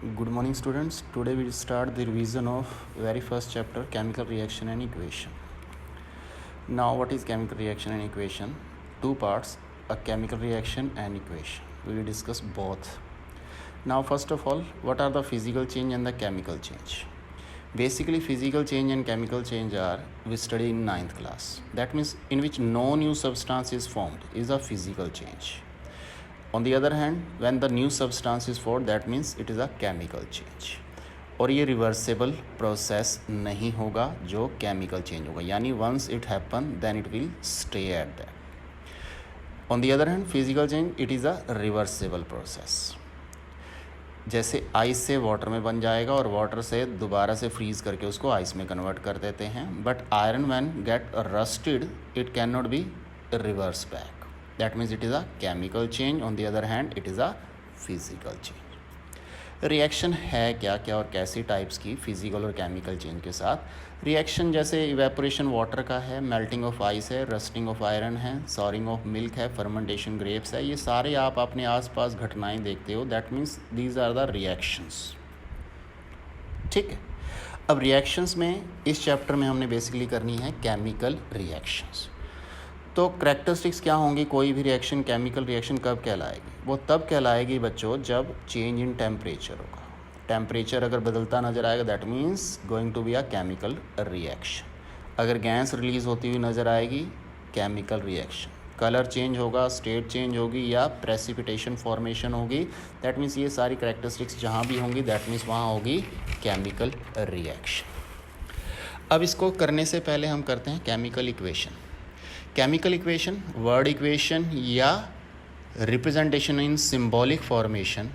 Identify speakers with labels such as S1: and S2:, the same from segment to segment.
S1: Good morning, students. Today we will start the revision of very first chapter, chemical reaction and equation. Now, what is chemical reaction and equation? Two parts, a chemical reaction and equation. We will discuss both. Now, first of all, what are the physical change and the chemical change? Basically, physical change and chemical change are we study in 9th class. That means in which no new substance is formed is a physical change. On the other hand, when the new substance is formed, that means it is a chemical change. और ये reversible process नहीं होगा जो chemical change होगा, यानी once it happen then it will stay at that. On the other hand physical change it is a reversible process. जैसे ice से water में बन जाएगा और वाटर से दोबारा से फ्रीज करके उसको आइस में कन्वर्ट कर देते हैं, but iron when get rusted it can not be reverse back. That means it is a chemical change. On the other hand, it is a physical change. Reaction है क्या क्या और कैसी टाइप्स की फिजिकल और केमिकल चेंज के साथ. Reaction जैसे इवेपोरेशन वाटर का है, मेल्टिंग ऑफ आइस है, रस्टिंग ऑफ आयरन है, सॉरिंग ऑफ मिल्क है, फर्मेंटेशन ग्रेप्स है. ये सारे आप अपने आसपास घटनाएं देखते हो. That means these are the reactions. ठीक है. अब रिएक्शंस में इस चैप्टर में हमने बेसिकली करनी है केमिकल रिएक्शंस. तो करैक्टरिस्टिक्स क्या होंगी कोई भी रिएक्शन, केमिकल रिएक्शन कब कहलाएगी? वो तब कहलाएगी बच्चों जब चेंज इन टेम्परेचर होगा. टेम्परेचर अगर बदलता नज़र आएगा that means going to be a chemical reaction. अगर गैस रिलीज़ होती हुई नज़र आएगी केमिकल रिएक्शन. कलर चेंज होगा, स्टेट चेंज होगी या प्रेसिपिटेशन फॉर्मेशन होगी, दैट मीन्स ये सारी करैक्टरिस्टिक्स जहाँ भी होंगी दैट मीन्स वहाँ होगी केमिकल रिएक्शन. अब इसको करने से पहले हम करते हैं chemical equation. Chemical equation word equation या रिप्रेजेंटेशन इन सिंबॉलिक फॉर्मेशन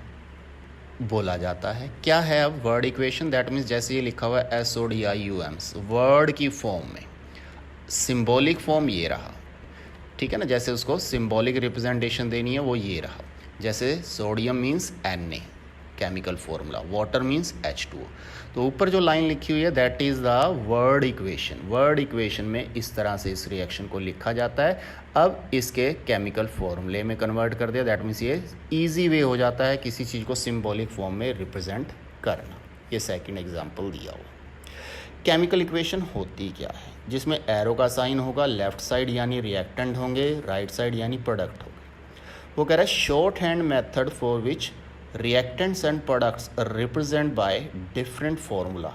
S1: बोला जाता है. क्या है अब वर्ड इक्वेशन? दैट मीन्स जैसे ये लिखा हुआ है SODIUMs वर्ड की फॉर्म में, सिंबॉलिक फॉर्म ये रहा. ठीक है ना. जैसे उसको सिंबॉलिक रिप्रेजेंटेशन देनी है वो ये रहा. जैसे sodium means Na chemical formula, water means H2O. तो ऊपर जो लाइन लिखी हुई है that is the word equation. Word equation में इस तरह से इस रिएक्शन को लिखा जाता है. अब इसके केमिकल फॉर्मूले में कन्वर्ट कर दिया. दैट मीन्स ये इजी वे हो जाता है किसी चीज़ को सिंबॉलिक फॉर्म में रिप्रेजेंट करना. ये सेकंड एग्जांपल दिया हुआ. केमिकल इक्वेशन होती क्या है? जिसमें एरो का साइन होगा, लेफ्ट साइड यानी रिएक्टेंट होंगे, राइट साइड यानी प्रोडक्ट होंगे. वो कह रहा है short hand method for which reactants and products represent by different formula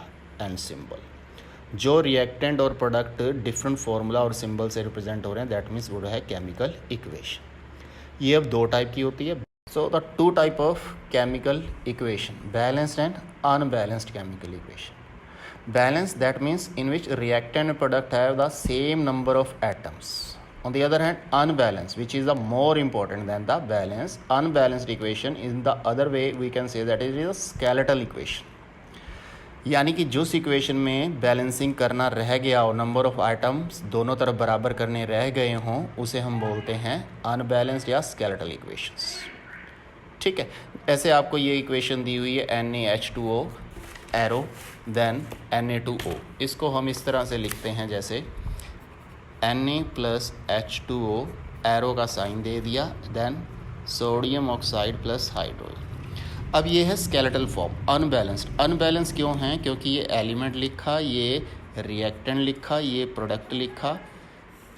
S1: and symbol. जो रिएक्टेंट और प्रोडक्ट डिफरेंट फार्मूला और सिंबल से रिप्रेजेंट हो रहे हैं दैट मीन्स वो है केमिकल इक्वेशन. ये अब दो टाइप की होती है. So the two type of chemical equation, balanced and unbalanced chemical equation. Balance that means in which reactant and product have the same number of atoms. On the other hand, unbalanced, which is the more important than the balance, unbalanced equation in the other way we can say that it is a skeletal equation. यानी कि जिस equation में balancing करना रह गया हो, number of items दोनों तरफ बराबर करने रह गए हों, उसे हम बोलते हैं अनबैलेंस्ड या स्केलेटल इक्वेशंस. ठीक है. ऐसे आपको ये इक्वेशन दी हुई है NaH2O एरो देन Na2O. इसको हम इस तरह से लिखते हैं जैसे Na प्लस H2O एरो का साइन दे दिया, then sodium oxide plus hydrogen. अब ये है स्केलेटल फॉर्म. अनबैलेंस्ड. अनबैलेंस क्यों है? क्योंकि ये एलिमेंट लिखा, ये रिएक्टेंट लिखा, ये प्रोडक्ट लिखा.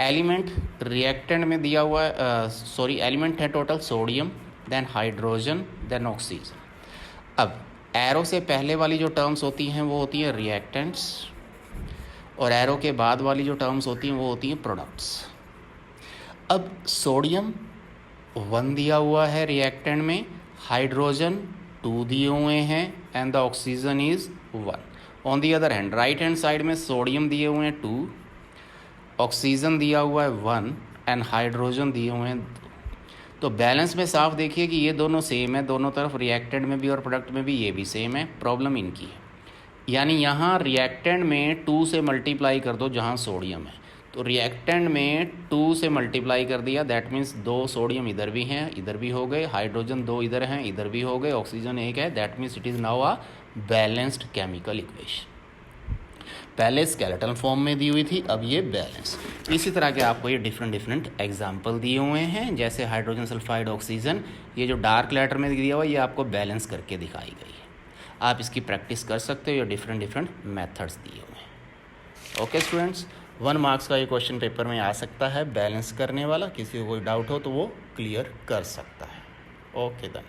S1: एलिमेंट रिएक्टेंट में दिया हुआ है, एलिमेंट है total sodium, then hydrogen, then oxygen. अब एरो से पहले वाली जो टर्म्स होती हैं वो होती हैं रिएक्टेंट्स और एरो के बाद वाली जो टर्म्स होती हैं वो होती हैं प्रोडक्ट्स. अब सोडियम 1 दिया हुआ है रिएक्टेंट में, हाइड्रोजन 2 दिए हुए हैं and the oxygen is 1. On the other hand right hand side में सोडियम दिए हुए हैं 2, ऑक्सीजन दिया हुआ है 1 एंड हाइड्रोजन दिए हुए हैं 2. तो बैलेंस में साफ देखिए कि ये दोनों सेम है, दोनों तरफ रिएक्टेंट में भी और प्रोडक्ट में भी ये भी सेम है. प्रॉब्लम इनकी है, यानी यहाँ रिएक्टेंट में 2 से मल्टीप्लाई कर दो जहाँ सोडियम है. तो रिएक्टेंट में 2 से मल्टीप्लाई कर दिया, दैट मीन्स 2 सोडियम इधर भी हैं, इधर भी हो गए, हाइड्रोजन 2 इधर हैं, इधर भी हो गए, ऑक्सीजन 1 है. That means it is now a balanced chemical equation. पहले स्केलेटल फॉर्म में दी हुई थी, अब ये बैलेंस. इसी तरह के आपको ये डिफरेंट एग्जाम्पल दिए हुए हैं. जैसे हाइड्रोजन सल्फाइड ऑक्सीजन, ये जो डार्क लेटर में दिया हुआ है ये आपको बैलेंस करके दिखाई गई है. आप इसकी प्रैक्टिस कर सकते हो, या डिफरेंट मेथड्स दिए हुए हैं। ओके स्टूडेंट्स, 1 मार्क्स का ये क्वेश्चन पेपर में आ सकता है, बैलेंस करने वाला। किसी को कोई डाउट हो तो वो क्लियर कर सकता है। Okay then.